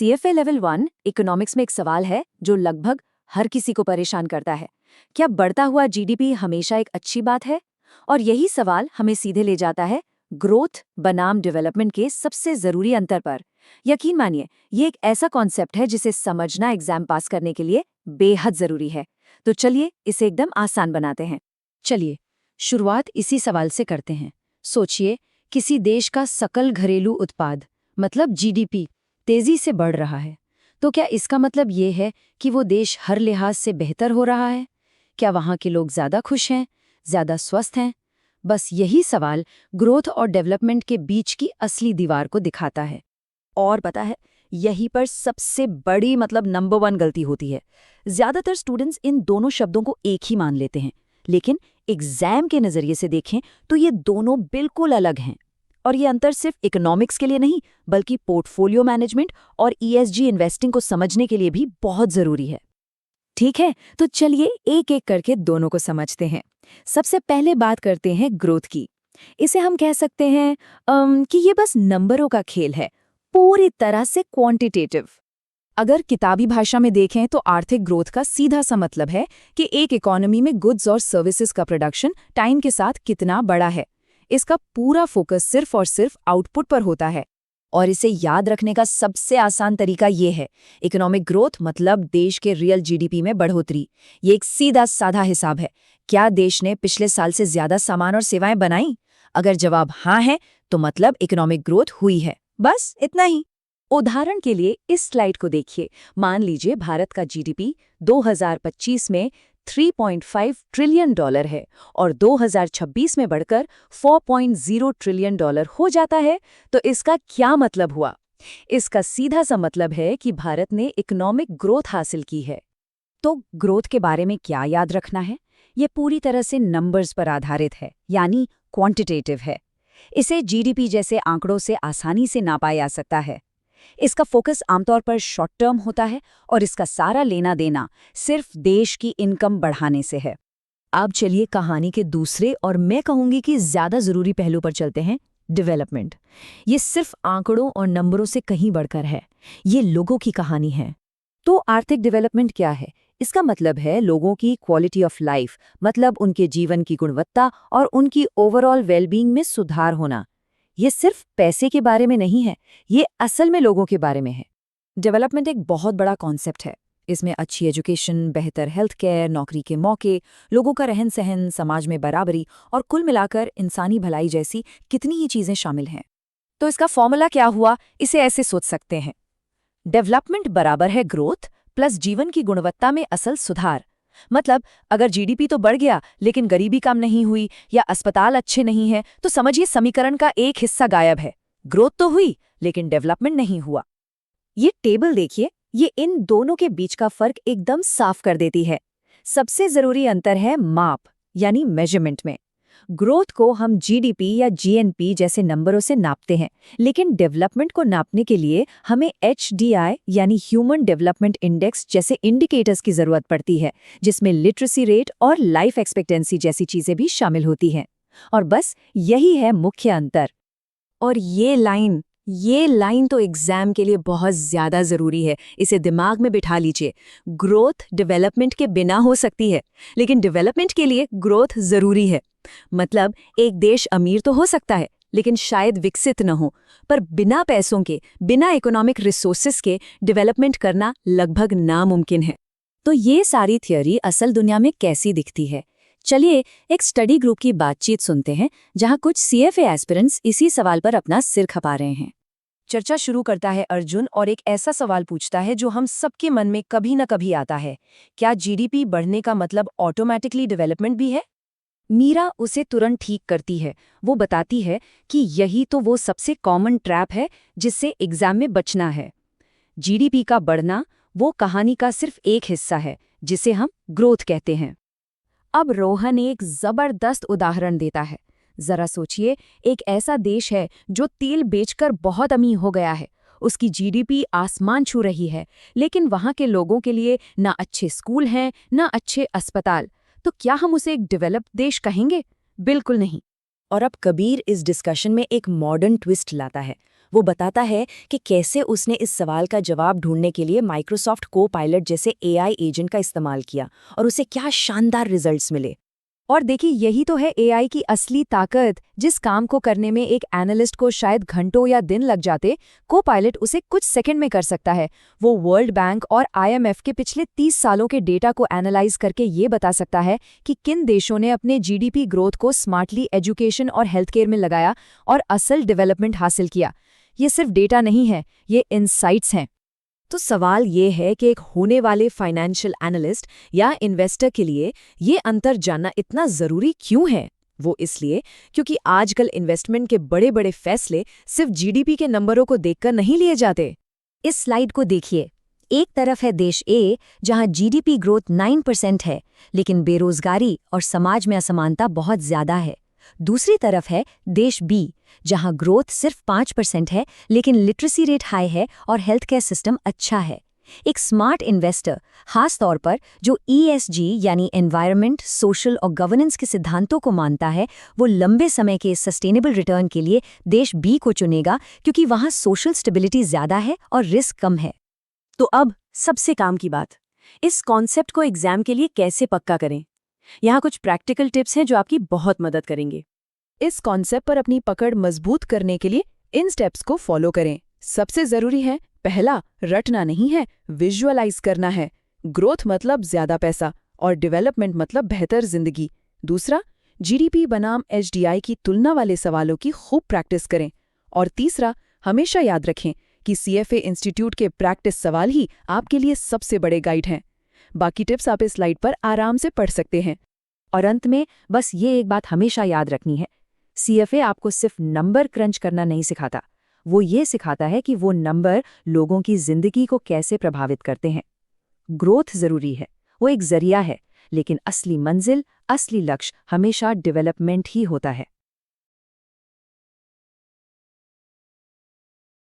CFA level 1 economics में एक सवाल है जो लगभग हर किसी को परेशान करता है। क्या बढ़ता हुआ जीडीपी हमेशा एक अच्छी बात है? और यही सवाल हमें सीधे ले जाता है ग्रोथ बनाम डेवलपमेंट के सबसे जरूरी अंतर पर। यकीन मानिए, ये एक ऐसा कॉन्सेप्ट है जिसे समझना एग्जाम पास करने के लिए बेहद जरूरी है। तो चलिए इसे एकदम आसान बनाते हैं। चलिए शुरुआत इसी सवाल से करते हैं। सोचिए, किसी देश का सकल घरेलू उत्पाद मतलब जीडीपी तेजी से बढ़ रहा है, तो क्या इसका मतलब ये है कि वो देश हर लिहाज से बेहतर हो रहा है? क्या वहाँ के लोग ज्यादा खुश हैं, ज्यादा स्वस्थ हैं? बस यही सवाल ग्रोथ और डेवलपमेंट के बीच की असली दीवार को दिखाता है। और पता है, यहीं पर सबसे बड़ी नंबर 1 गलती होती है। ज्यादातर स्टूडेंट्स इन दोनों शब्दों को एक ही मान लेते हैं, लेकिन एग्जाम के नजरिए से देखें तो ये दोनों बिल्कुल अलग हैं। और ये अंतर सिर्फ इकोनॉमिक्स के लिए नहीं, बल्कि पोर्टफोलियो मैनेजमेंट और ESG इन्वेस्टिंग को समझने के लिए भी बहुत जरूरी है। ठीक है, तो चलिए एक एक करके दोनों को समझते हैं। सबसे पहले बात करते हैं ग्रोथ की। इसे हम कह सकते हैं कि ये बस नंबरों का खेल है, पूरी तरह से क्वांटिटेटिव। अगर किताबी भाषा में देखें तो आर्थिक ग्रोथ का सीधा सा मतलब है कि एक इकोनॉमी में गुड्स और सर्विसेज का प्रोडक्शन टाइम के साथ कितना बड़ा है। इसका पूरा फोकस सिर्फ और सिर्फ आउटपुट पर होता है। और इसे याद रखने का सबसे आसान तरीका ये है, इकोनॉमिक ग्रोथ मतलब देश के रियल जीडीपी में बढ़ोतरी। ये एक सीधा साधा हिसाब है। क्या देश ने पिछले साल से ज्यादा सामान और सेवाएं बनाई? अगर जवाब हाँ है तो मतलब इकोनॉमिक ग्रोथ हुई है। बस इतना ही। उदाहरण के लिए इस स्लाइड को देखिए। मान लीजिए भारत का जीडीपी 2025 में $3.5 ट्रिलियन है और 2026 में बढ़कर $4.0 ट्रिलियन हो जाता है। तो इसका क्या मतलब हुआ? इसका सीधा सा मतलब है कि भारत ने इकोनॉमिक ग्रोथ हासिल की है। तो ग्रोथ के बारे में क्या याद रखना है? ये पूरी तरह से नंबर्स पर आधारित है, यानी क्वांटिटेटिव है। इसे जीडीपी जैसे आंकड़ों से आसानी से नापा जा सकता है। इसका फोकस आमतौर पर शॉर्ट टर्म होता है और इसका सारा लेना देना सिर्फ देश की इनकम बढ़ाने से है। अब चलिए कहानी के दूसरे और मैं कहूंगी कि ज्यादा जरूरी पहलू पर चलते हैं, डेवलपमेंट। ये सिर्फ आंकड़ों और नंबरों से कहीं बढ़कर है। ये लोगों की कहानी है। तो आर्थिक डेवलपमेंट क्या है? इसका मतलब है लोगों की क्वालिटी ऑफ लाइफ, मतलब उनके जीवन की गुणवत्ता और उनकी ओवरऑल वेलबींग में सुधार होना। ये सिर्फ पैसे के बारे में नहीं है, ये असल में लोगों के बारे में है। डेवलपमेंट एक बहुत बड़ा कॉन्सेप्ट है। इसमें अच्छी एजुकेशन, बेहतर हेल्थ केयर, नौकरी के मौके, लोगों का रहन सहन, समाज में बराबरी और कुल मिलाकर इंसानी भलाई जैसी कितनी ही चीजें शामिल हैं। तो इसका फॉर्मूला क्या हुआ? इसे ऐसे सोच सकते हैं, डेवलपमेंट बराबर है ग्रोथ प्लस जीवन की गुणवत्ता में असल सुधार। मतलब अगर जीडीपी तो बढ़ गया लेकिन गरीबी कम नहीं हुई या अस्पताल अच्छे नहीं हैं, तो समझिए समीकरण का एक हिस्सा गायब है। ग्रोथ तो हुई लेकिन डेवलपमेंट नहीं हुआ। ये टेबल देखिए, ये इन दोनों के बीच का फर्क एकदम साफ कर देती है। सबसे जरूरी अंतर है माप, यानी मेजरमेंट में। ग्रोथ को हम जीडीपी या जीएनपी जैसे नंबरों से नापते हैं, लेकिन डेवलपमेंट को नापने के लिए हमें एचडीआई यानी ह्यूमन डेवलपमेंट इंडेक्स जैसे इंडिकेटर्स की जरूरत पड़ती है, जिसमें लिटरेसी रेट और लाइफ एक्सपेक्टेंसी जैसी चीजें भी शामिल होती हैं। और बस यही है मुख्य अंतर। और ये लाइन तो एग्जाम के लिए बहुत ज्यादा जरूरी है। इसे दिमाग में बिठा लीजिए। ग्रोथ डेवलपमेंट के बिना हो सकती है, लेकिन डेवलपमेंट के लिए ग्रोथ जरूरी है। मतलब एक देश अमीर तो हो सकता है लेकिन शायद विकसित न हो, पर बिना पैसों के, बिना इकोनॉमिक रिसोर्सेस के डेवलपमेंट करना लगभग नामुमकिन है। तो ये सारी थ्योरी असल दुनिया में कैसी दिखती है? चलिए एक स्टडी ग्रुप की बातचीत सुनते हैं, जहां कुछ CFA एस्पिरेंट्स इसी सवाल पर अपना सिर खपा रहे हैं। चर्चा शुरू करता है अर्जुन और एक ऐसा सवाल पूछता है जो हम सबके मन में कभी न कभी आता है, क्या जीडीपी बढ़ने का मतलब ऑटोमेटिकली डेवलपमेंट भी है? मीरा उसे तुरंत ठीक करती है। वो बताती है कि यही तो वो सबसे कॉमन ट्रैप है जिससे एग्जाम में बचना है। जीडीपी का बढ़ना वो कहानी का सिर्फ एक हिस्सा है, जिसे हम ग्रोथ कहते हैं। अब रोहन एक जबरदस्त उदाहरण देता है। जरा सोचिए, एक ऐसा देश है जो तेल बेचकर बहुत अमीर हो गया है। उसकी जीडीपी आसमान छू रही है, लेकिन वहाँ के लोगों के लिए ना अच्छे स्कूल हैं, ना अच्छे अस्पताल। तो क्या हम उसे एक डेवलप्ड देश कहेंगे? बिल्कुल नहीं। और अब कबीर इस डिस्कशन में एक मॉडर्न ट्विस्ट लाता है। वो बताता है कि कैसे उसने इस सवाल का जवाब ढूंढने के लिए माइक्रोसॉफ्ट को-पायलट जैसे एआई एजेंट का इस्तेमाल किया और उसे क्या शानदार रिजल्ट्स मिले। और देखिए यही तो है एआई की असली ताकत। जिस काम को करने में एक एनालिस्ट को शायद घंटों या दिन लग जाते, को पायलट उसे कुछ सेकंड में कर सकता है। वो वर्ल्ड बैंक और आईएमएफ के पिछले 30 सालों के डेटा को एनालाइज करके ये बता सकता है कि किन देशों ने अपने जीडीपी ग्रोथ को स्मार्टली एजुकेशन और हेल्थ केयर में लगाया और असल डेवलपमेंट हासिल किया। ये सिर्फ डेटा नहीं है, ये इनसाइट्स हैं। तो सवाल ये है कि एक होने वाले फाइनेंशियल एनालिस्ट या इन्वेस्टर के लिए ये अंतर जानना इतना ज़रूरी क्यों है? वो इसलिए क्योंकि आजकल इन्वेस्टमेंट के बड़े बड़े फैसले सिर्फ जीडीपी के नंबरों को देखकर नहीं लिए जाते। इस स्लाइड को देखिए। एक तरफ है देश ए, जहां जीडीपी ग्रोथ 9% है, लेकिन बेरोजगारी और समाज में असमानता बहुत ज्यादा है। दूसरी तरफ है देश बी, जहां ग्रोथ सिर्फ 5% है, लेकिन लिटरेसी रेट हाई है और हेल्थ केयर सिस्टम अच्छा है। एक स्मार्ट इन्वेस्टर, खास तौर पर जो ईएसजी यानी एनवायरनमेंट, सोशल और गवर्नेंस के सिद्धांतों को मानता है, वो लंबे समय के सस्टेनेबल रिटर्न के लिए देश बी को चुनेगा, क्योंकि वहां सोशल स्टेबिलिटी ज्यादा है और रिस्क कम है। तो अब सबसे काम की बात, इस कॉन्सेप्ट को एग्जाम के लिए कैसे पक्का करें? यहाँ कुछ प्रैक्टिकल टिप्स हैं जो आपकी बहुत मदद करेंगे। इस कॉन्सेप्ट पर अपनी पकड़ मजबूत करने के लिए इन स्टेप्स को फॉलो करें। सबसे जरूरी है, पहला, रटना नहीं है, विजुअलाइज करना है। ग्रोथ मतलब ज्यादा पैसा और डेवलपमेंट मतलब बेहतर जिंदगी। दूसरा, जीडीपी बनाम एचडीआई की तुलना वाले सवालों की खूब प्रैक्टिस करें। और तीसरा, हमेशा याद रखें कि सीएफए इंस्टीट्यूट के प्रैक्टिस सवाल ही आपके लिए सबसे बड़े गाइड हैं। बाकी टिप्स आप इस स्लाइड पर आराम से पढ़ सकते हैं। और अंत में बस ये एक बात हमेशा याद रखनी है, सीएफए आपको सिर्फ नंबर क्रंच करना नहीं सिखाता, वो ये सिखाता है कि वो नंबर लोगों की जिंदगी को कैसे प्रभावित करते हैं। ग्रोथ जरूरी है, वो एक जरिया है, लेकिन असली मंजिल, असली लक्ष्य हमेशा डेवलपमेंट ही होता है।